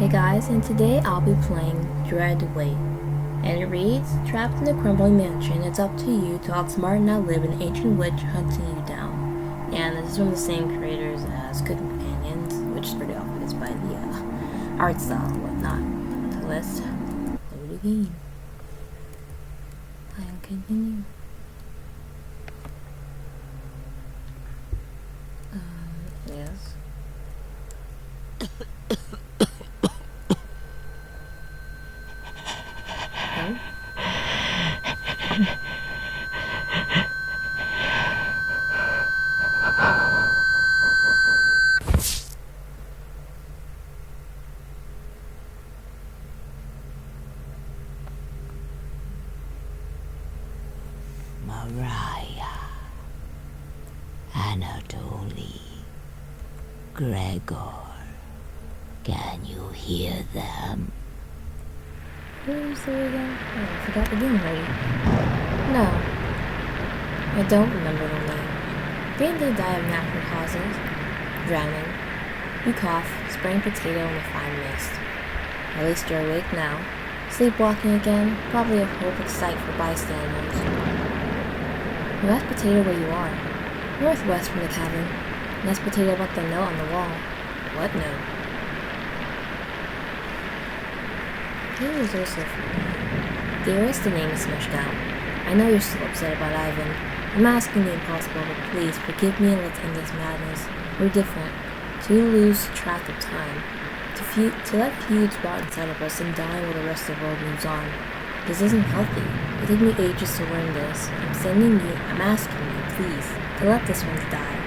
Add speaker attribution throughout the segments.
Speaker 1: Hey guys, and today I'll be playing Dread Wait. And it reads, trapped in a crumbling mansion, it's up to you to outsmart and outlive an ancient witch hunting you down. And this is from the same creators as Good Companions, which is pretty obvious by the art style and whatnot. So let's load the game. And continue. Yes. Oh.
Speaker 2: Mariah, Anatoly, Gregor, can you hear them?
Speaker 1: Who's there again? Oh, I forgot the game already. No, I don't remember their name. Didn't they die of natural causes? Drowning. You cough, spraying potato in a fine mist. At least you're awake now. Sleepwalking again, probably a hopeless sight for bystanders. Well, that's potato where you are. Northwest from the cabin. And that's potato about the note on the wall. What note? Here is also for me. Dearest, the name is smushed out. I know you're still upset about Ivan. I'm asking the impossible, but please forgive me and let's end this madness. We're different. To lose track of time. To let feuds rot inside of us and die while the rest of the world moves on. This isn't healthy. It took me ages to learn this. I'm asking you, please, to let this one die.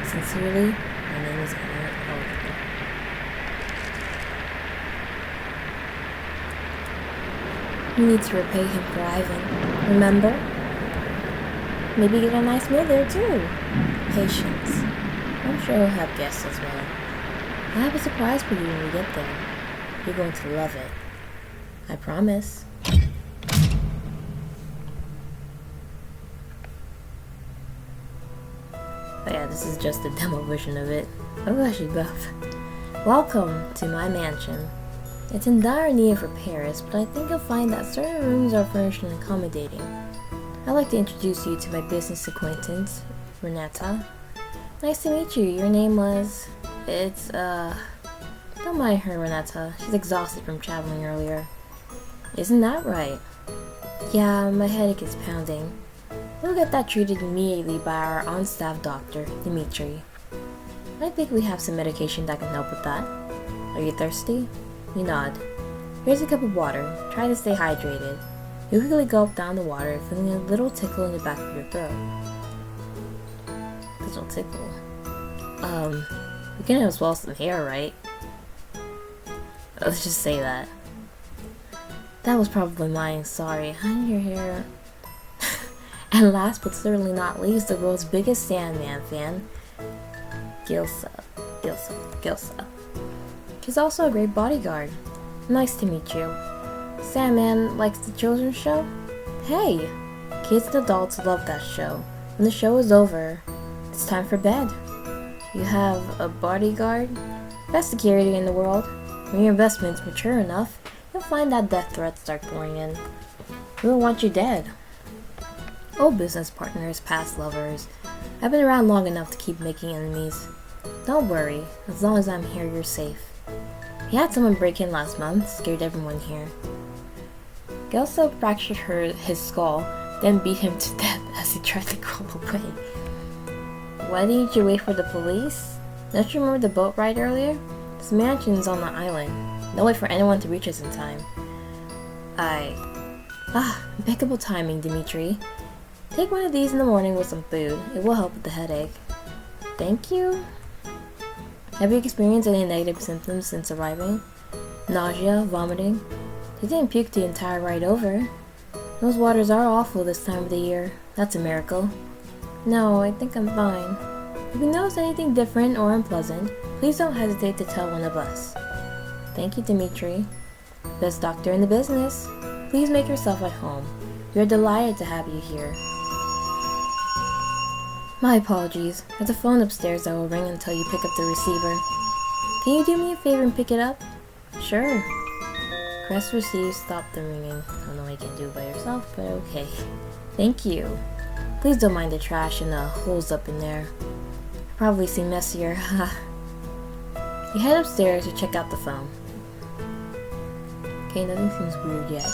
Speaker 1: Sincerely, my name is Anna Elder. You need to repay him for Ivan. Remember? Maybe get a nice meal there too. Patience. I'm sure he'll have guests as well. I have a surprise for you when we get there. You're going to love it. I promise. But yeah, this is just a demo version of it. Oh, actually both. Welcome to my mansion. It's in dire need of repairs, but I think you'll find that certain rooms are furnished and accommodating. I'd like to introduce you to my business acquaintance, Renata. Nice to meet you. Your name was... Don't mind her, Renata. She's exhausted from traveling earlier. Isn't that right? Yeah, my headache is pounding. We'll get that treated immediately by our on-staff doctor, Dimitri. I think we have some medication that can help with that. Are you thirsty? You nod. Here's a cup of water. Try to stay hydrated. You quickly gulp down the water, feeling a little tickle in the back of your throat. Little tickle. We can have swallow some hair, right? Let's just say that. That was probably mine, sorry. Honey, your hair. And last but certainly not least, the world's biggest Sandman fan, Gilsa. She's also a great bodyguard. Nice to meet you. Sandman likes the children's show? Hey! Kids and adults love that show. When the show is over, it's time for bed. You have a bodyguard? Best security in the world. When your investment's mature enough, you'll find that death threats start pouring in. We will want you dead. Old business partners, past lovers. I've been around long enough to keep making enemies. Don't worry, as long as I'm here, you're safe. We had someone break in last month, scared everyone here. Gelso fractured his skull, then beat him to death as he tried to crawl away. Why didn't you wait for the police? Don't you remember the boat ride earlier? This mansion's on the island. No way for anyone to reach us in time. Impeccable timing, Dimitri. Take one of these in the morning with some food. It will help with the headache. Thank you. Have you experienced any negative symptoms since arriving? Nausea, vomiting? They didn't puke the entire ride over. Those waters are awful this time of the year. That's a miracle. No, I think I'm fine. If you notice anything different or unpleasant, please don't hesitate to tell one of us. Thank you, Dimitri. Best doctor in the business. Please make yourself at home. We are delighted to have you here. My apologies. There's a phone upstairs that will ring until you pick up the receiver. Can you do me a favor and pick it up? Sure. Request received, stop the ringing. I don't know what you can do by yourself, but okay. Thank you. Please don't mind the trash and the holes up in there. Probably seem messier. You head upstairs to check out the phone. Okay, nothing seems weird yet.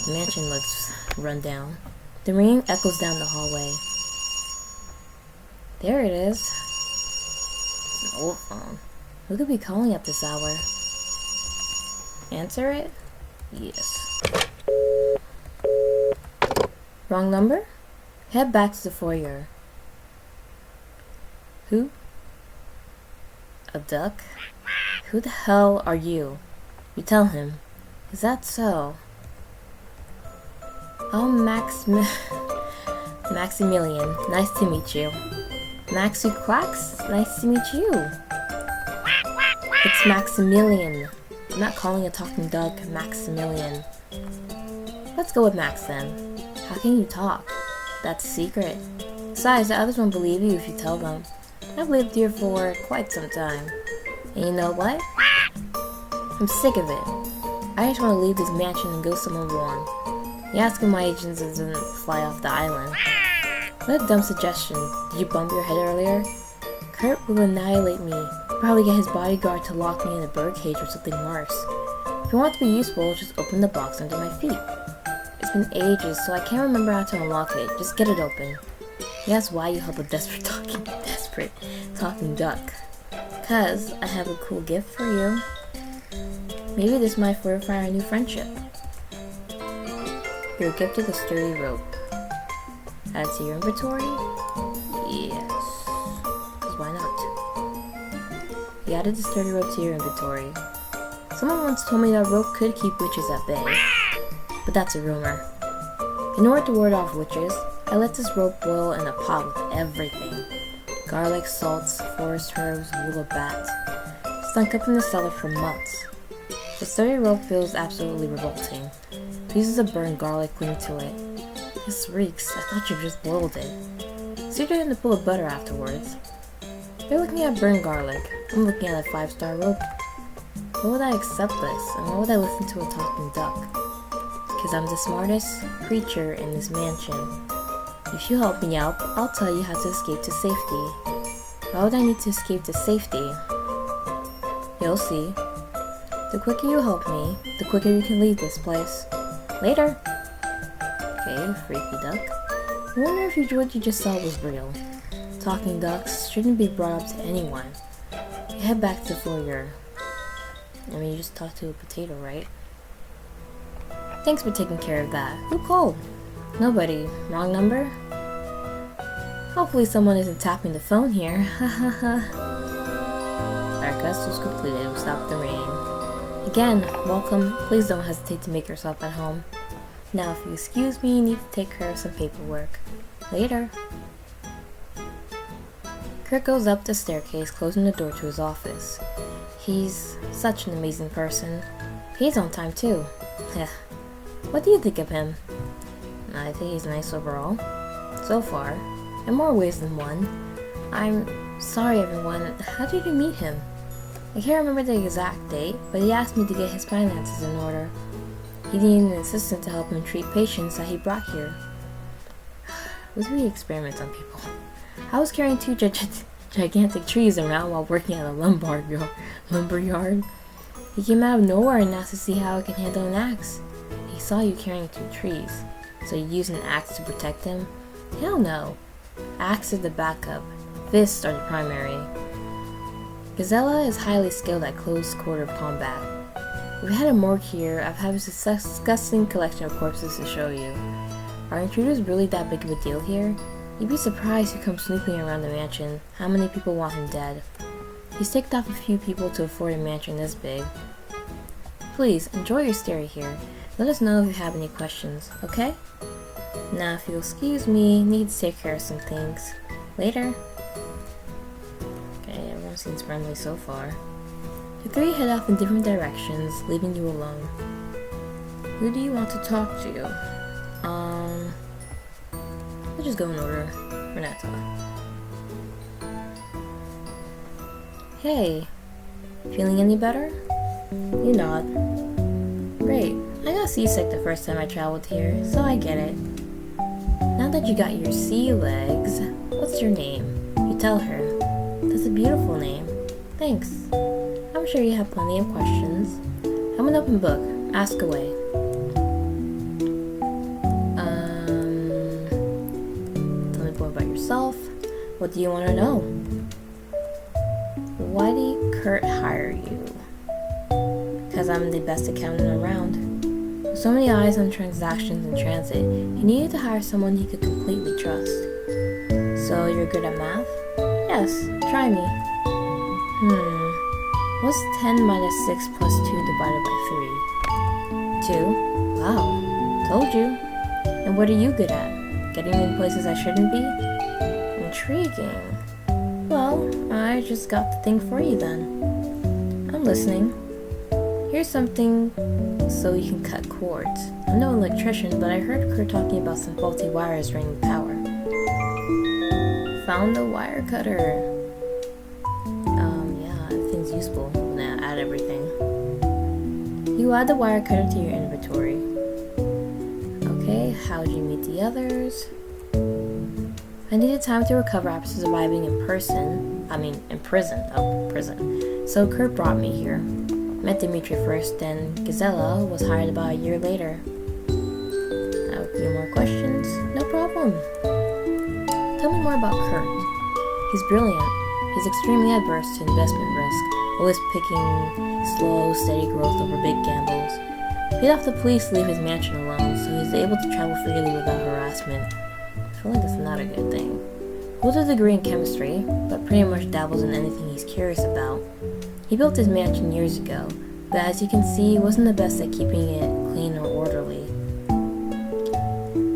Speaker 1: The mansion looks run down. The ringing echoes down the hallway. There it is. It's an old phone. Who could be calling at this hour? Answer it? Yes. Wrong number? Head back to the foyer. Who? A duck? Who the hell are you? You tell him. Is that so? Oh, Maximilian. Nice to meet you. Maxi Quacks? Nice to meet you. It's Maximilian. I'm not calling a talking duck Maximilian. Let's go with Max then. How can you talk? That's a secret. Besides, the others won't believe you if you tell them. I've lived here for quite some time. And you know what? I'm sick of it. I just want to leave this mansion and go somewhere warm. You asking my agents doesn't fly off the island. What a dumb suggestion. Did you bump your head earlier? Kurt will annihilate me. Probably get his bodyguard to lock me in a birdcage or something worse. If you want to be useful, just open the box under my feet. It's been ages, so I can't remember how to unlock it. Just get it open. Yes, why you help a desperate talking duck? 'Cause I have a cool gift for you. Maybe this might fortify our new friendship. You're gifted a sturdy rope. Add it to your inventory? Yes. 'Cause why not? You added the sturdy rope to your inventory. Someone once told me that rope could keep witches at bay. But that's a rumor. In order to ward off witches, I let this rope boil in a pot with everything. Garlic, salts, forest herbs, wool of bat. Stunk up in the cellar for months. The sturdy rope feels absolutely revolting. Pieces of burned garlic cling to it. This reeks. I thought you just boiled it. Seared it in a pool of butter afterwards. You're looking at burned garlic. I'm looking at a 5-star rope. Why would I accept this? And why would I listen to a talking duck? Because I'm the smartest creature in this mansion. If you help me out, I'll tell you how to escape to safety. Why would I need to escape to safety? You'll see. The quicker you help me, the quicker you can leave this place. Later! Okay, freaky duck. I wonder if what you just saw was real. Talking ducks shouldn't be brought up to anyone. You head back to the foyer. I mean, you just talked to a potato, right? Thanks for taking care of that. Who called? Nobody. Wrong number? Hopefully someone isn't tapping the phone here. Hahaha. Our quest was completed. We stopped the rain. Again, welcome. Please don't hesitate to make yourself at home. Now, if you excuse me, you need to take care of some paperwork. Later. Kurt goes up the staircase, closing the door to his office. He's such an amazing person. He's on time too. What do you think of him? I think he's nice overall. So far. In more ways than one. I'm sorry everyone, how did you meet him? I can't remember the exact date, but he asked me to get his finances in order. He needed an assistant to help him treat patients that he brought here. Was we experiments on people? I was carrying 2 gigantic trees around while working at a lumber yard. He came out of nowhere and asked to see how I can handle an axe. He saw you carrying 2 trees, so you used an axe to protect him? Hell no. Axe is the backup. Fists are the primary. Gazella is highly skilled at close quarter combat. If we had a morgue here, I'd have a disgusting collection of corpses to show you. Are intruders really that big of a deal here? You'd be surprised who comes snooping around the mansion. How many people want him dead? He's ticked off a few people to afford a mansion this big. Please, enjoy your stay here. Let us know if you have any questions, okay? Now, if you'll excuse me, need to take care of some things. Later. Okay, everyone seems friendly so far. The 3 head off in different directions, leaving you alone. Who do you want to talk to? Let's just go in order. Renata. Hey, feeling any better? You nod. Great. I got seasick the first time I traveled here, so I get it. Now that you got your sea legs, what's your name? You tell her. That's a beautiful name. Thanks. I'm sure you have plenty of questions. I'm an open book. Ask away. Tell me more about yourself. What do you want to know? Why did Kurt hire you? Because I'm the best accountant around. With so many eyes on transactions in transit, he needed to hire someone he could completely trust. So you're good at math? Yes, try me. What's 10 minus 6 plus 2 divided by 3? 2? Wow, told you. And what are you good at? Getting in places I shouldn't be? Intriguing. Well, I just got the thing for you then. I'm listening. Here's something so you can cut cords. I'm no electrician, but I heard Kurt talking about some faulty wires draining power. Found the wire cutter. Yeah, everything's useful. Nah, add everything. You add the wire cutter to your inventory. Okay, how'd you meet the others? I needed time to recover after surviving in prison. So Kurt brought me here. Met Dimitri first, then Gazella was hired about a year later. A few more questions? No problem. Tell me more about Kurt. He's brilliant. He's extremely adverse to investment risk, always picking slow, steady growth over big gambles. Paid off the police to leave his mansion alone, so he's able to travel freely without harassment. I feel like that's not a good thing. Holds a degree in chemistry, but pretty much dabbles in anything he's curious about. He built his mansion years ago, but as you can see, he wasn't the best at keeping it clean or orderly.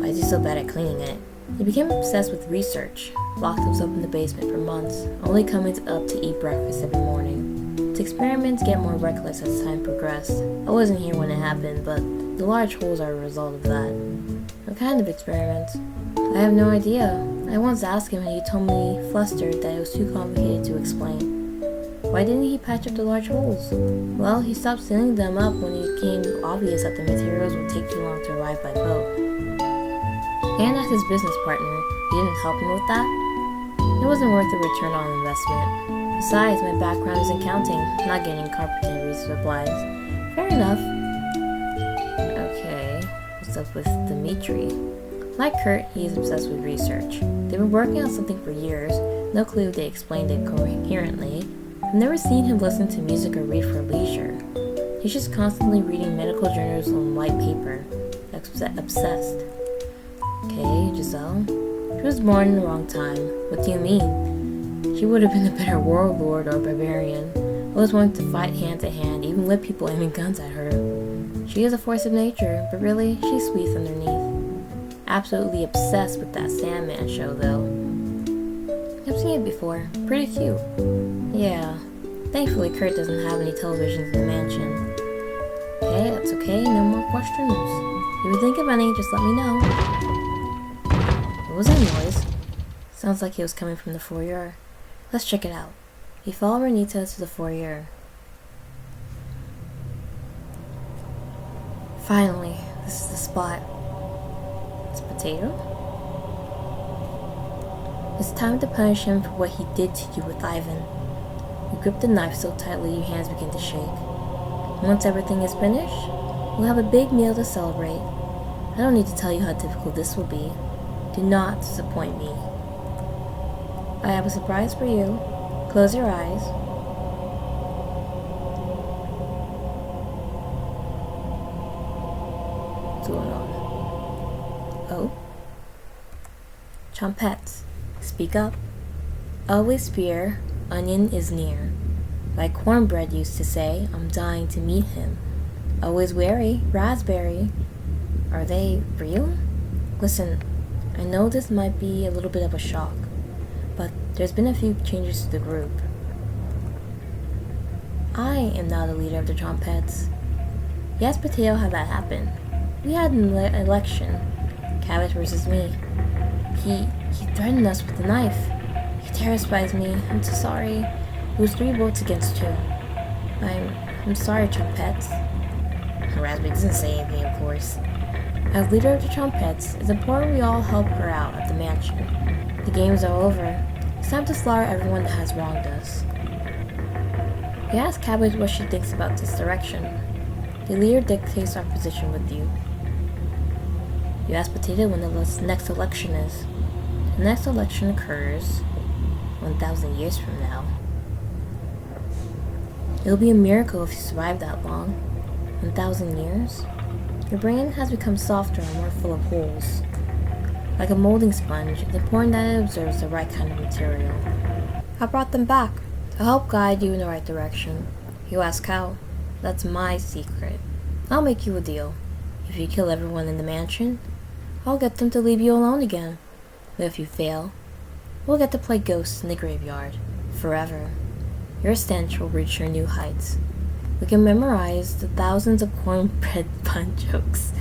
Speaker 1: Why is he so bad at cleaning it? He became obsessed with research, locked himself in the basement for months, only coming up to eat breakfast every morning. His experiments get more reckless as time progressed. I wasn't here when it happened, but the large holes are a result of that. What kind of experiments? I have no idea. I once asked him and he told me, flustered, that it was too complicated to explain. Why didn't he patch up the large holes? Well, he stopped sealing them up when it became obvious that the materials would take too long to arrive by boat. And as his business partner, you didn't help him with that? It wasn't worth the return on investment. Besides, my background is in accounting, not getting carpentry supplies. Fair enough. Okay, what's up with Dimitri? Like Kurt, he is obsessed with research. They've been working on something for years, no clue if they explained it coherently. I've never seen him listen to music or read for leisure. He's just constantly reading medical journals on white paper. Obsessed. Okay, Giselle. She was born in the wrong time. What do you mean? She would have been a better warlord or barbarian. Always wanted to fight hand to hand, even with people aiming guns at her. She is a force of nature, but really, she's sweet underneath. Absolutely obsessed with that Sandman show, though. I've seen it before. Pretty cute. Yeah. Thankfully, Kurt doesn't have any televisions in the mansion. Okay, that's okay. No more questions. If you think of any, just let me know. What was that noise? Sounds like it was coming from the foyer. Let's check it out. We follow Renita to the foyer. Finally, this is the spot. It's Potato? It's time to punish him for what he did to you with Ivan. You grip the knife so tightly your hands begin to shake. Once everything is finished, we'll have a big meal to celebrate. I don't need to tell you how difficult this will be. Do not disappoint me. I have a surprise for you. Close your eyes. What's going on? Oh? Chompettes. Speak up. Always fear, onion is near. Like Cornbread used to say, I'm dying to meet him. Always wary, raspberry. Are they real? Listen, I know this might be a little bit of a shock, but there's been a few changes to the group. I am now the leader of the Chompettes. Yes, Potato had that happen. We had an election. Cabbage versus me. He threatened us with a knife. He terrorized me. I'm so sorry. It was 3 votes against 2. I'm sorry, Trumpets. Raspberry doesn't say anything, of course. As leader of the Trumpets, it's important we all help her out at the mansion. The games are over. It's time to slaughter everyone that has wronged us. You ask Cabbage what she thinks about this direction. The leader dictates our position with you. You ask Potato when the next election is. The next election occurs 1,000 years from now. It'll be a miracle if you survive that long. 1,000 years? Your brain has become softer and more full of holes. Like a molding sponge, it's important that it absorbs the right kind of material. I brought them back to help guide you in the right direction. You ask how? That's my secret. I'll make you a deal. If you kill everyone in the mansion, I'll get them to leave you alone again. But if you fail, we'll get to play ghosts in the graveyard. Forever. Your stench will reach your new heights. We can memorize the thousands of cornbread pun jokes.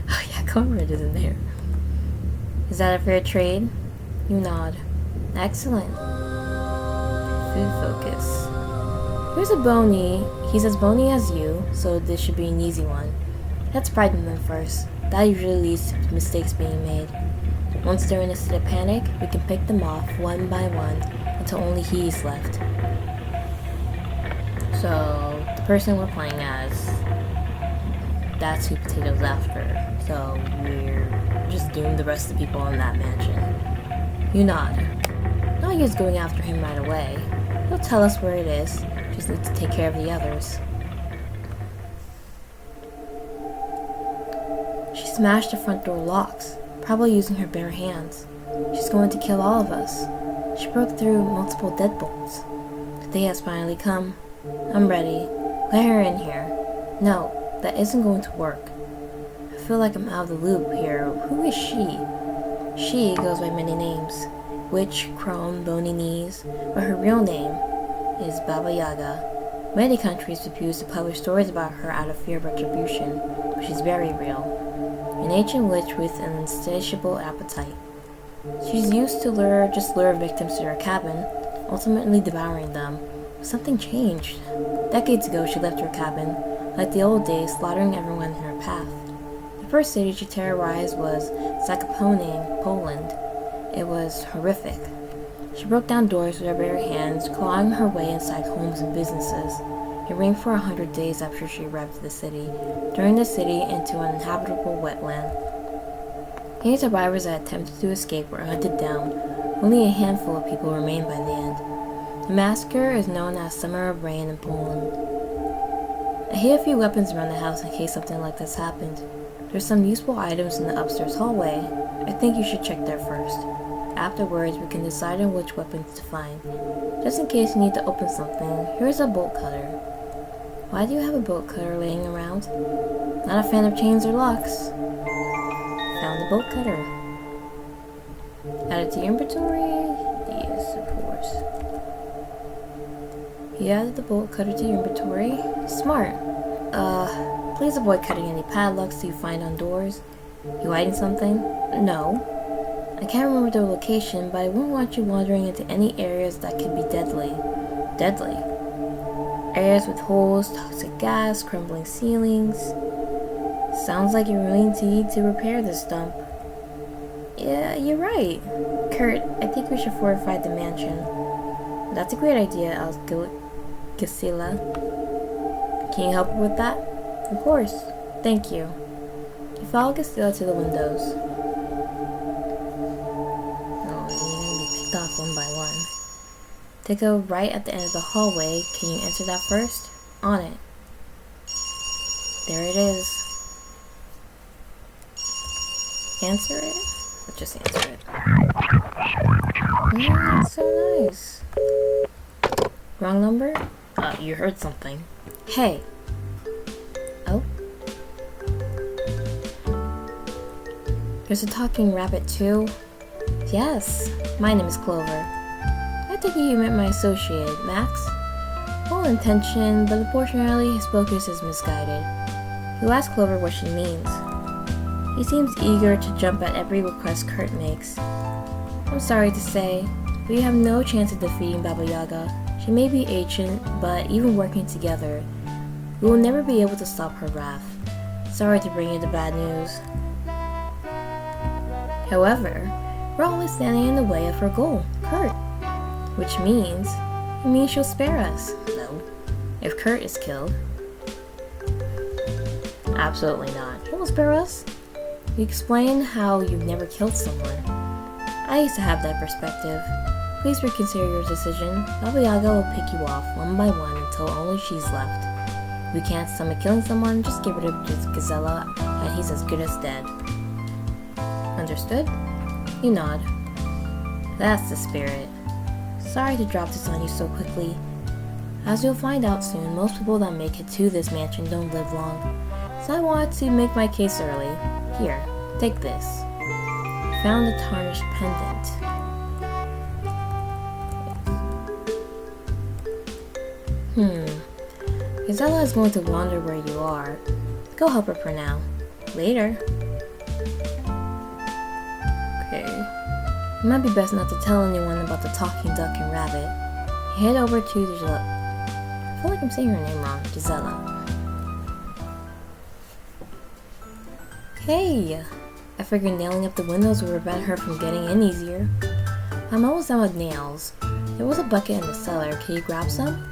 Speaker 1: Oh yeah, cornbread is in there. Is that a fair trade? You nod. Excellent. Food focus. Here's a bony. He's as bony as you, so this should be an easy one. Let's frighten them first. That usually leads to mistakes being made. Once they're in a state of panic, we can pick them off one by one until only he is left. So, the person we're playing as, that's who Potato's after. So, we're just doomed the rest of the people in that mansion. You nod. Not just going after him right away. He'll tell us where it is. Just need to take care of the others. She smashed the front door locks, probably using her bare hands. She's going to kill all of us. She broke through multiple deadbolts. The day has finally come. I'm ready. Let her in here. No, that isn't going to work. I feel like I'm out of the loop here. Who is she? She goes by many names. Witch, crone, bony knees, but her real name is Baba Yaga. Many countries refuse to publish stories about her out of fear of retribution, but she's very real. An ancient witch with an insatiable appetite. She's used to lure victims to her cabin, ultimately devouring them. Something changed. Decades ago, she left her cabin, like the old days, slaughtering everyone in her path. The first city she terrorized was Zakopane, Poland. It was horrific. She broke down doors with her bare hands, clawing her way inside homes and businesses. It rained for 100 days after she arrived at the city, turning the city into an uninhabitable wetland. Any survivors that attempted to escape were hunted down. Only a handful of people remained by the end. The massacre is known as Summer of Rain in Poland. I hid a few weapons around the house in case something like this happened. There's some useful items in the upstairs hallway. I think you should check there first. Afterwards, we can decide on which weapons to find. Just in case you need to open something, here's a bolt cutter. Why do you have a bolt cutter laying around? Not a fan of chains or locks. Found the bolt cutter. Add it to your inventory? Yes, of course. You added the bolt cutter to your inventory? Smart. Please avoid cutting any padlocks you find on doors. You hiding something? No. I can't remember the location, but I wouldn't want you wandering into any areas that could be deadly. Deadly? Areas with holes, toxic gas, crumbling ceilings. Sounds like you really need to repair this dump. Yeah, you're right. Kurt, I think we should fortify the mansion. That's a great idea, Gisela. Can you help with that? Of course. Thank you. You follow Gisela to the windows. Oh, you're gonna be picked off one by one. Take a right at the end of the hallway. Can you enter that first? On it. There it is. Answer it? Let's just answer it. Yeah, it's so nice. Wrong number? You heard something. Hey. Oh? There's a talking rabbit too? Yes. My name is Clover. I think you meant my associate, Max. Well intentioned, but unfortunately his focus is misguided. You ask Clover what she means. He seems eager to jump at every request Kurt makes. I'm sorry to say, we have no chance of defeating Baba Yaga. She may be ancient, but even working together, We will never be able to stop her wrath. Sorry to bring you the bad news. However, we're only standing in the way of her goal, Kurt. Which means, she'll spare us. No. If Kurt is killed. Absolutely not. He will spare us. You explain how you've never killed someone. I used to have that perspective. Please reconsider your decision. Baba Yaga will pick you off one by one until only she's left. If we can't stomach killing someone, just get rid of Gazella and he's as good as dead. Understood? You nod. That's the spirit. Sorry to drop this on you so quickly. As you'll find out soon, most people that make it to this mansion don't live long. So I wanted to make my case early. Here, take this. Found a tarnished pendant. Gazella is going to wander where you are. Go help her for now. Later. Okay. It might be best not to tell anyone about the talking duck and rabbit. Head over to Gisela. I feel like I'm saying her name wrong. Gisela. Hey! I figured nailing up the windows would prevent her from getting in easier. I'm almost done with nails. There was a bucket in the cellar. Can you grab some?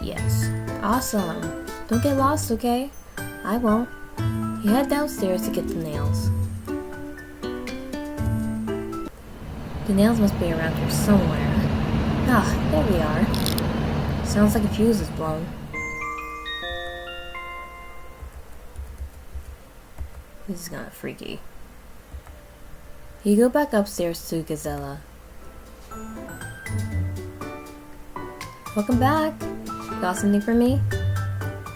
Speaker 1: Yes. Awesome. Don't get lost, okay? I won't. You head downstairs to get the nails. The nails must be around here somewhere. Ah, there we are. Sounds like a fuse is blown. This is kinda freaky. You go back upstairs to Gazella. Welcome back! Got something for me?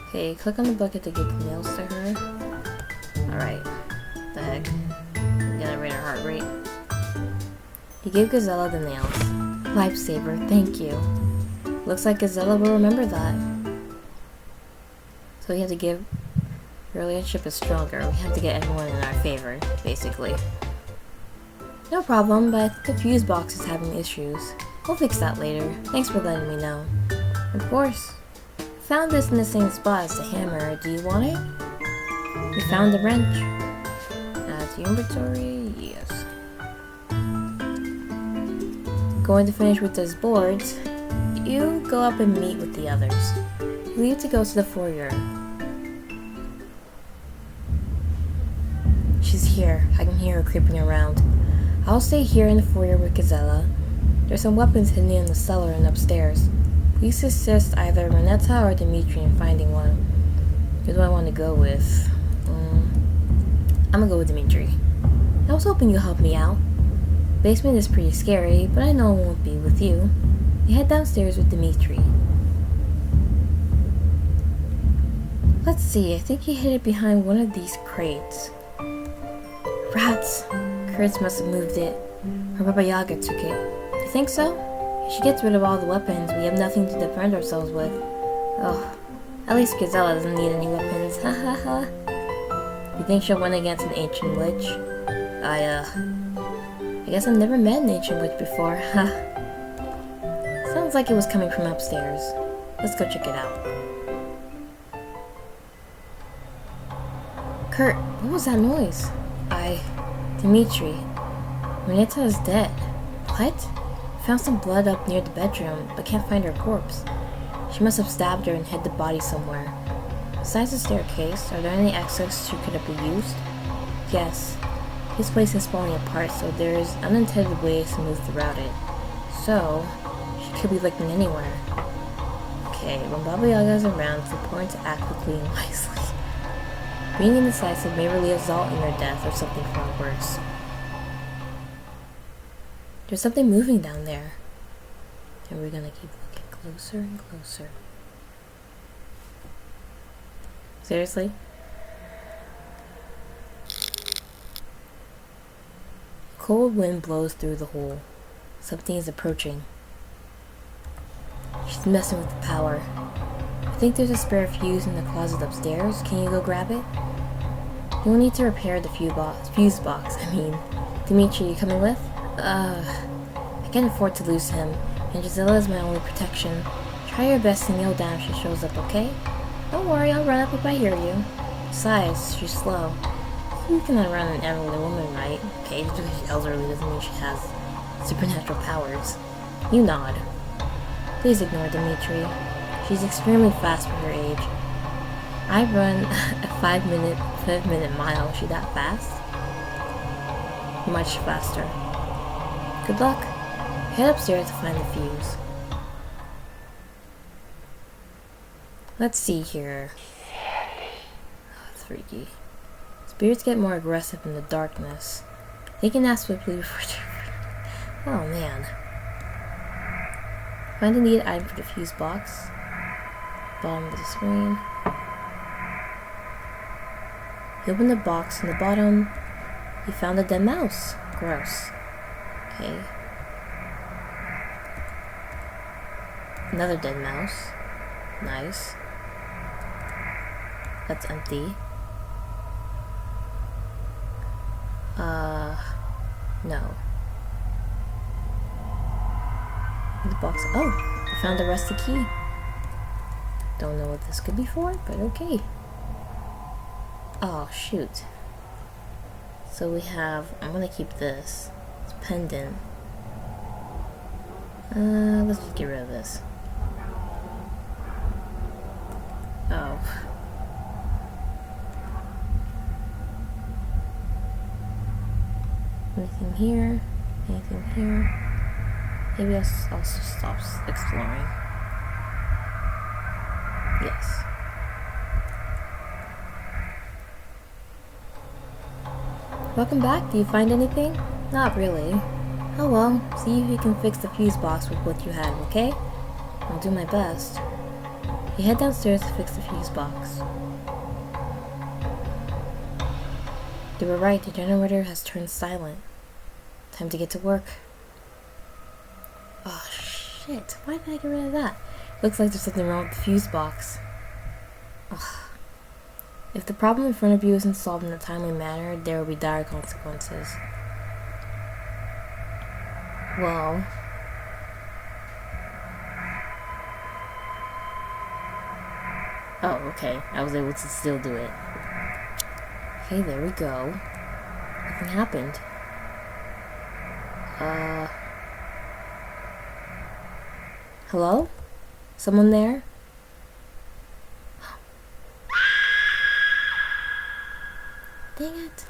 Speaker 1: Okay, click on the bucket to give the nails to her. Alright. The heck? I'm gonna rate her heart rate. You gave Gazella the nails. Lifesaver, thank you. Looks like Gazella will remember that. So we have to give... Your relationship is stronger. We have to get everyone in our favor, basically. No problem, but I think the fuse box is having issues. We'll fix that later. Thanks for letting me know. Of course. Found this in the same spot as the hammer. Do you want it? We found the wrench. Add to inventory. Yes. Going to finish with those boards. You go up and meet with the others. You leave to go to the foyer. She's here. I can hear her creeping around. I'll stay here in the foyer with Gazella. There's some weapons hidden in the cellar and upstairs. Please assist either Renetta or Dimitri in finding one. Who do I want to go with? I'm gonna go with Dimitri. I was hoping you'll help me out. Basement is pretty scary, but I know it won't be with you. You head downstairs with Dimitri. Let's see, I think he hid it behind one of these crates. Rats! Kurtz must have moved it. Or Baba Yaga took it. You think so? If she gets rid of all the weapons, we have nothing to defend ourselves with. Oh, at least Gazella doesn't need any weapons. Ha ha ha. You think she'll win against an ancient witch? I guess I've never met an ancient witch before. Ha. Sounds like it was coming from upstairs. Let's go check it out. Kurt, what was that noise? Dimitri. Renetta is dead. What? Found some blood up near the bedroom, but can't find her corpse. She must have stabbed her and hid the body somewhere. Besides the staircase, are there any exits she could have used? Yes. This place is falling apart, so there's unintended ways to move throughout it. So, she could be lurking anywhere. Okay, when Baba Yaga is around, it's important to act quickly and wisely. Being indecisive may really result in your death or something far worse. There's something moving down there. And we're gonna keep looking closer and closer. Seriously? Cold wind blows through the hole. Something is approaching. She's messing with the power. I think there's a spare fuse in the closet upstairs. Can you go grab it? You'll need to repair the fuse box. Dimitri, you coming with? I can't afford to lose him, and Gisela is my only protection. Try your best to kneel down if she shows up, okay? Don't worry, I'll run up if I hear you. Besides, she's slow. You cannot run an elderly woman, right? Okay, just because she's elderly doesn't mean she has supernatural powers. You nod. Please ignore Dimitri. She's extremely fast for her age. I run a 5-minute mile. Is she that fast? Much faster. Good luck. Head upstairs to find the fuse. Let's see here. Oh, that's freaky. Spirits get more aggressive in the darkness. They can act swiftly before. Oh man. Find the needed item for the fuse box. Bottom of the screen. He opened the box in the bottom. He found a dead mouse. Gross. Okay. Another dead mouse. Nice. That's empty. No. The box. Oh, I found the rusty key. Don't know what this could be for, but okay. Oh, shoot. So we have, I'm gonna keep this. It's pendant. Let's just get rid of this. Oh. Anything here? Anything here? Maybe I'll just stop exploring. Yes. Welcome back. Do you find anything? Not really. Oh well, see if you can fix the fuse box with what you have, okay? I'll do my best. You head downstairs to fix the fuse box. You were right, the generator has turned silent. Time to get to work. Oh shit, why did I get rid of that? Looks like there's something wrong with the fuse box. Ugh. If the problem in front of you isn't solved in a timely manner, there will be dire consequences. Well... Oh, okay. I was able to still do it. Okay, there we go. Nothing happened. Hello? Someone there? Dang it.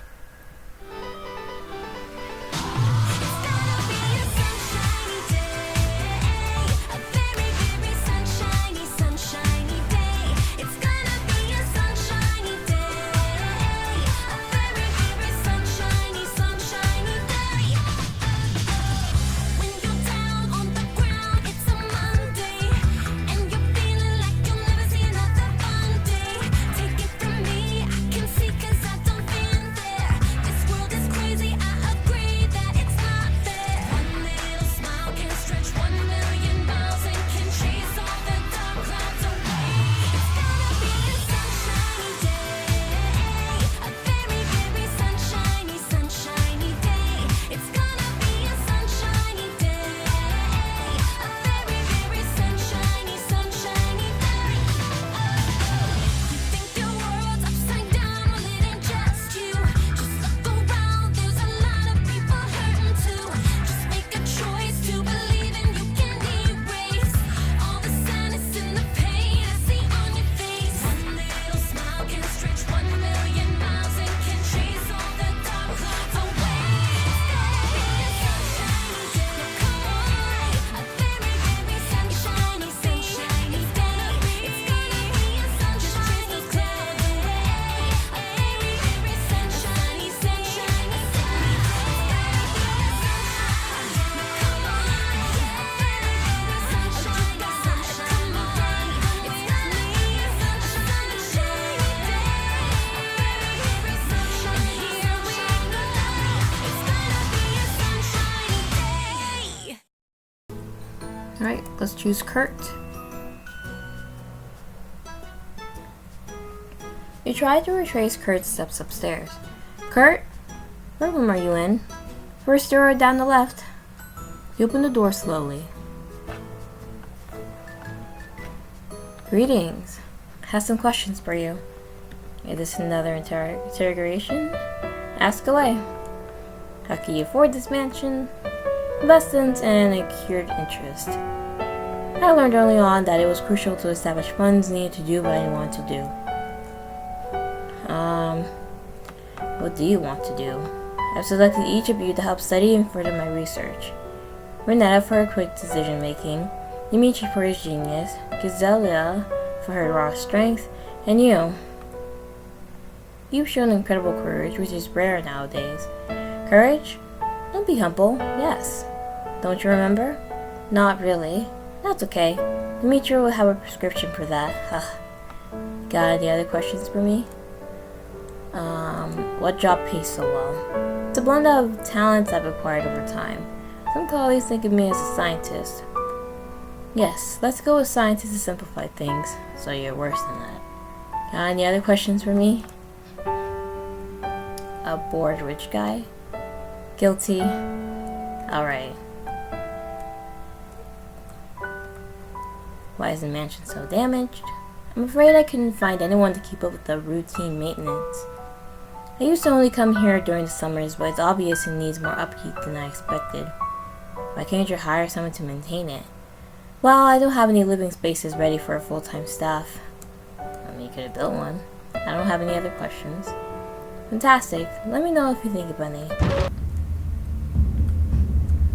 Speaker 1: Alright, let's choose Kurt. You try to retrace Kurt's steps upstairs. Kurt? What room are you in? First door down the left. You open the door slowly. Greetings. has some questions for you. Is this another interrogation? Ask away. How can you afford this mansion? Investments and accrued interest. I learned early on that it was crucial to establish funds needed to do what I wanted to do. What do you want to do? I've selected each of you to help study and further my research. Renetta for her quick decision making, Dimitri for his genius, Gizelia for her raw strength, and you. You've shown incredible courage, which is rare nowadays. Courage? Don't be humble, yes. Don't you remember? Not really. That's okay. Dimitri will have a prescription for that. Got any other questions for me? What job pays so well? It's a blend of talents I've acquired over time. Some colleagues think of me as a scientist. Yes, let's go with scientist to simplify things, so you're worse than that. Got any other questions for me? A bored rich guy? Guilty. Alright. Why is the mansion so damaged? I'm afraid I couldn't find anyone to keep up with the routine maintenance. I used to only come here during the summers, but it's obvious it needs more upkeep than I expected. Why can't you hire someone to maintain it? Well, I don't have any living spaces ready for a full-time staff. I mean, you could have built one. I don't have any other questions. Fantastic. Let me know if you think of any.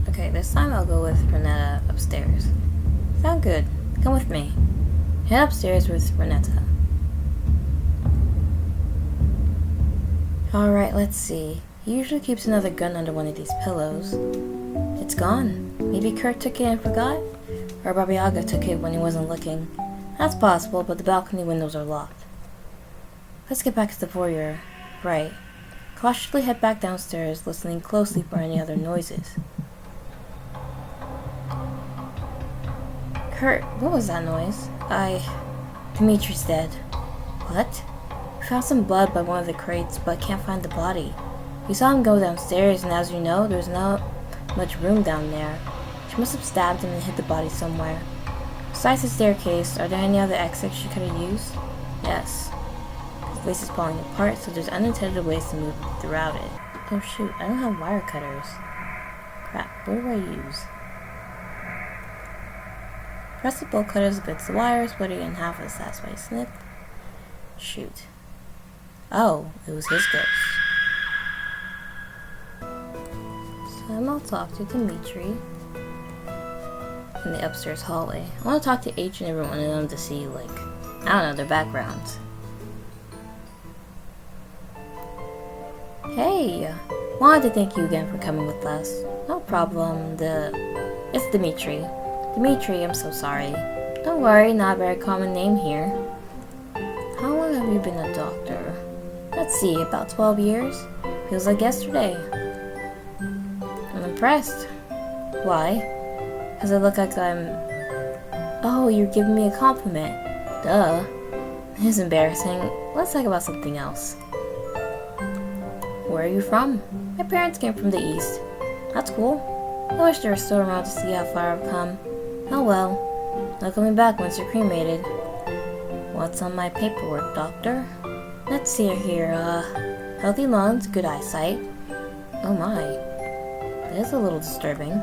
Speaker 1: Okay, this time I'll go with Renetta upstairs. Sound good. Come with me. Head upstairs with Renetta. Alright, let's see. He usually keeps another gun under one of these pillows. It's gone. Maybe Kurt took it and forgot? Or Baba Yaga took it when he wasn't looking. That's possible, but the balcony windows are locked. Let's get back to the foyer. Right. Cautiously head back downstairs, listening closely for any other noises. Kurt, what was that noise? Dimitri's dead. What? We found some blood by one of the crates, but can't find the body. We saw him go downstairs, and as you know, there's not much room down there. She must have stabbed him and hid the body somewhere. Besides the staircase, are there any other exits she could have used? Yes. This place is falling apart, so there's unintended ways to move throughout it. Oh shoot, I don't have wire cutters. Crap, what do I use? Press the bolt cutters against the wire, splitting it in half with a satisfying snip. Shoot. Oh, it was his ghost. So I'll talk to Dimitri in the upstairs hallway. I want to talk to each and every one of them to see, like, I don't know, their backgrounds. Hey! Wanted to thank you again for coming with us. No problem, it's Dimitri. Dimitri, I'm so sorry. Don't worry, not a very common name here. How long have you been a doctor? Let's see, about 12 years? Feels like yesterday. I'm impressed. Why? Because I look like I'm... Oh, you're giving me a compliment. Duh. It's embarrassing. Let's talk about something else. Where are you from? My parents came from the east. That's cool. I wish they were still around to see how far I've come. Oh well. No coming back once you're cremated. What's on my paperwork, doctor? Let's see here, healthy lungs, good eyesight. Oh my. That is a little disturbing.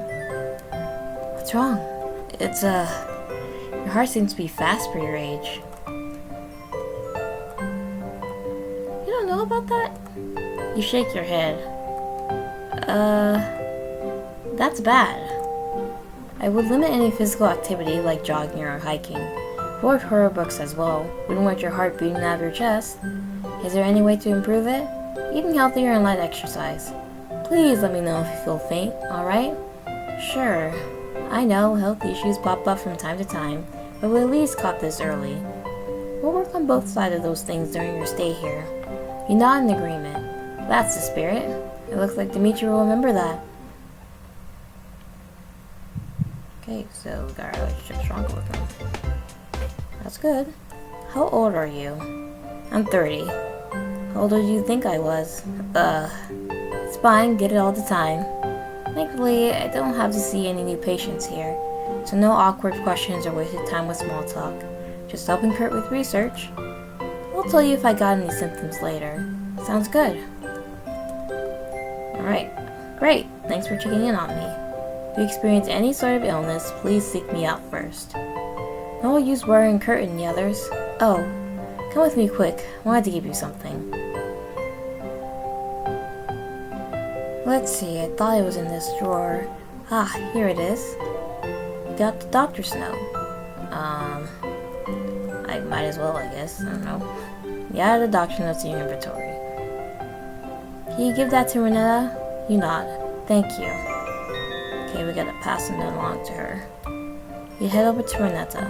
Speaker 1: What's wrong? It's, your heart seems to be fast for your age. You don't know about that? You shake your head. That's bad. I would limit any physical activity like jogging or hiking. Avoid horror books as well. Wouldn't want your heart beating out of your chest. Is there any way to improve it? Eating healthier and light exercise. Please let me know if you feel faint, alright? Sure. I know, health issues pop up from time to time, but we at least caught this early. We'll work on both sides of those things during your stay here. You nod in agreement. That's the spirit. It looks like Dimitri will remember that. Okay, so we got our relationship stronger with him. That's good. How old are you? I'm 30. How old do you think I was? It's fine, get it all the time. Thankfully, I don't have to see any new patients here, so no awkward questions or wasted time with small talk. Just helping Kurt with research. I'll tell you if I got any symptoms later. Sounds good. Alright, great. Thanks for checking in on me. If you experience any sort of illness, please seek me out first. No use worrying Kurt and the others. Oh, come with me quick. I wanted to give you something. Let's see, I thought it was in this drawer. Ah, here it is. You got the doctor's note. I might as well, I guess. I don't know. You added the doctor's notes in your inventory. Can you give that to Renetta? You nod. Thank you. Okay, we gotta pass the note along to her. You head over to Renetta.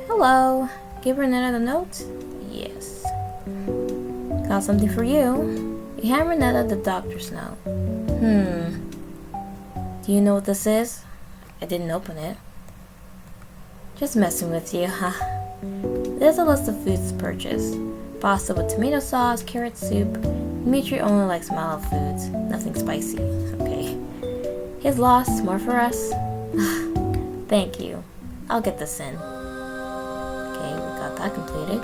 Speaker 1: Hello. Give Renetta the note? Yes. Got something for you. You hand Renetta the doctor's note. Do you know what this is? I didn't open it. Just messing with you, huh? There's a list of foods to purchase. Pasta with tomato sauce, carrot soup. Dimitri only likes mild foods. Nothing spicy. Okay. His loss, more for us. Thank you. I'll get this in. Okay, we got that completed.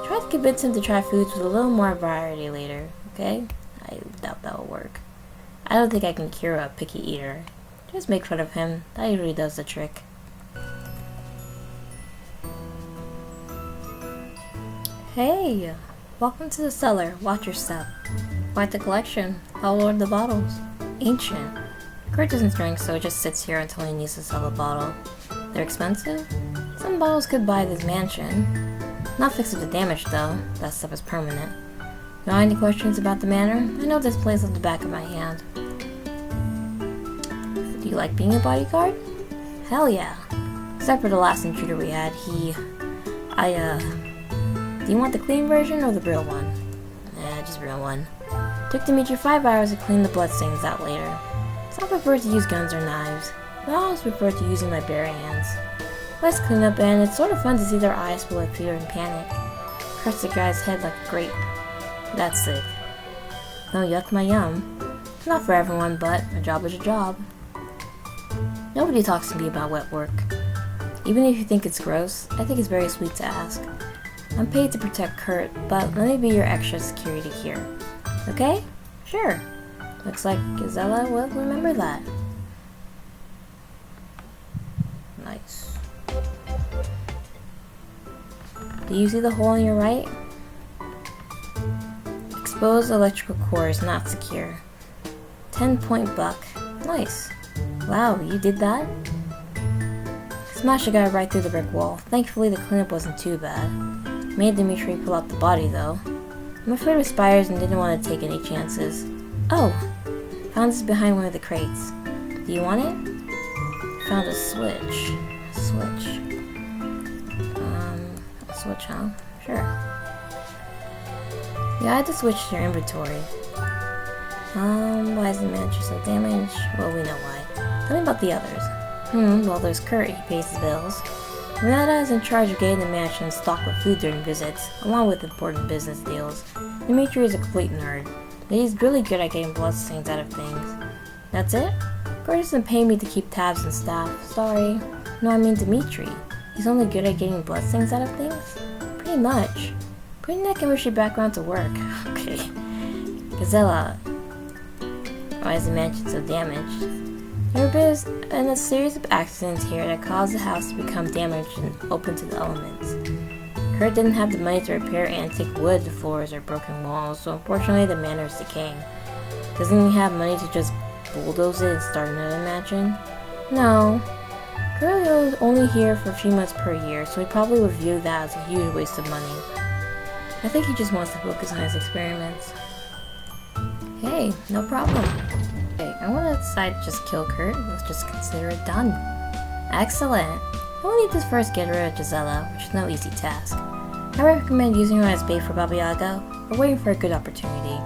Speaker 1: Try to convince him to try foods with a little more variety later, okay? I doubt that will work. I don't think I can cure a picky eater. Just make fun of him. That usually does the trick. Hey! Welcome to the cellar. Watch your step. Quite the collection. How old are the bottles? Ancient. Kurt doesn't drink, so it just sits here until he needs to sell a bottle. They're expensive? Some bottles could buy this mansion. Not fixed with the damage, though. That stuff is permanent. Got any questions about the manor? I know this place on the back of my hand. Do you like being a bodyguard? Hell yeah. Except for the last intruder we had, do you want the clean version or the real one? Just real one. Took Dimitri 5 hours to clean the bloodstains out later. Some prefer to use guns or knives, but I always prefer to using my bare hands. Less cleanup, and it's sort of fun to see their eyes full of fear and panic. Crush the guy's head like a grape. That's sick. No yuck my yum. Not for everyone, but a job is a job. Nobody talks to me about wet work. Even if you think it's gross, I think it's very sweet to ask. I'm paid to protect Kurt, but let me be your extra security here. Okay? Sure. Looks like Gisela will remember that. Nice. Do you see the hole in your right? Exposed electrical core is not secure. 10-point buck. Nice. Wow, you did that? Smashed a guy right through the brick wall. Thankfully, the cleanup wasn't too bad. Made Dimitri pull out the body, though. I'm afraid of spiders and didn't want to take any chances. Oh! Found this behind one of the crates. Do you want it? Found a switch. A switch, huh? Sure. You add the switch to your inventory. Why is the manager so damaged? Well, we know why. Tell me about the others. Well, there's Kurt. He pays his bills. Renata is in charge of getting the mansion stocked with food during visits, along with important business deals. Dimitri is a complete nerd, but he's really good at getting bloodstains out of things. That's it? Kurt doesn't pay me to keep tabs and staff. Sorry. No, I mean Dimitri. He's only good at getting bloodstains out of things? Pretty much. Bring that chemistry background to work. Okay. Gisela. Why is the mansion so damaged? There has been a series of accidents here that caused the house to become damaged and open to the elements. Kurt didn't have the money to repair antique wood floors or broken walls, so unfortunately the manor is decaying. Doesn't he have money to just bulldoze it and start another mansion? No. Kurt is only here for a few months per year, so he probably would view that as a huge waste of money. I think he just wants to focus on his experiments. Hey, no problem. Okay, I want to decide to just kill Kurt. Let's just consider it done. Excellent. We'll need to first get rid of Gisela, which is no easy task. I recommend using her as bait for Baba Yaga, or waiting for a good opportunity.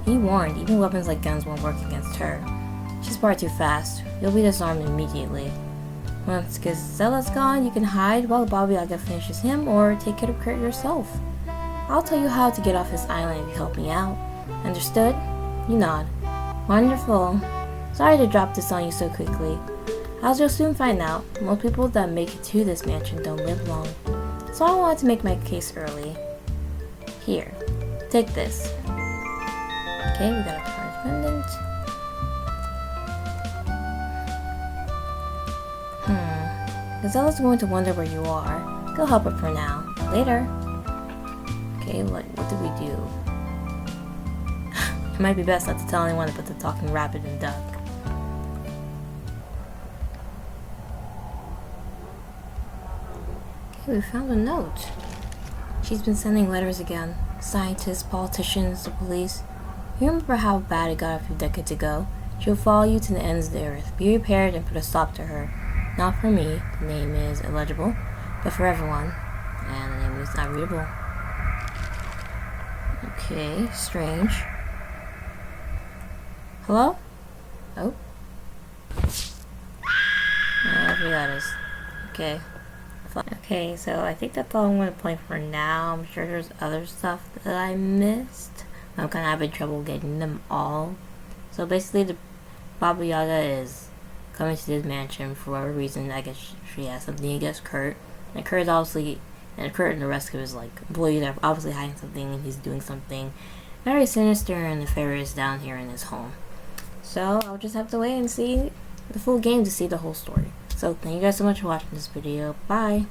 Speaker 1: Be warned, even weapons like guns won't work against her. She's far too fast. You'll be disarmed immediately. Once Gisela's gone, you can hide while Baba Yaga finishes him, or take care of Kurt yourself. I'll tell you how to get off this island if you help me out. Understood? You nod. Wonderful. Sorry to drop this on you so quickly. As you'll soon find out, most people that make it to this mansion don't live long. So I wanted to make my case early. Here, take this. Okay, we got a correspondent. Gazella's going to wonder where you are. Go help her for now. Later. Okay, what do we do? It might be best not to tell anyone about the talking rabbit and duck. Okay, we found a note. She's been sending letters again. Scientists, politicians, the police. You remember how bad it got a few decades ago? She'll follow you to the ends of the earth. Be prepared and put a stop to her. Not for me, the name is illegible, but for everyone. And the name is not readable. Okay, strange. Hello? Oh. Whatever that is. Okay. Okay, so I think that's all I'm going to play for now. I'm sure there's other stuff that I missed. I'm kind of having trouble getting them all. So basically, the Baba Yaga is coming to this mansion for whatever reason. I guess she has something against Kurt. And Kurt and the rest of his employees are obviously hiding something, and he's doing something very sinister and nefarious down here in his home. So I'll just have to wait and see the full game to see the whole story. So thank you guys so much for watching this video. Bye!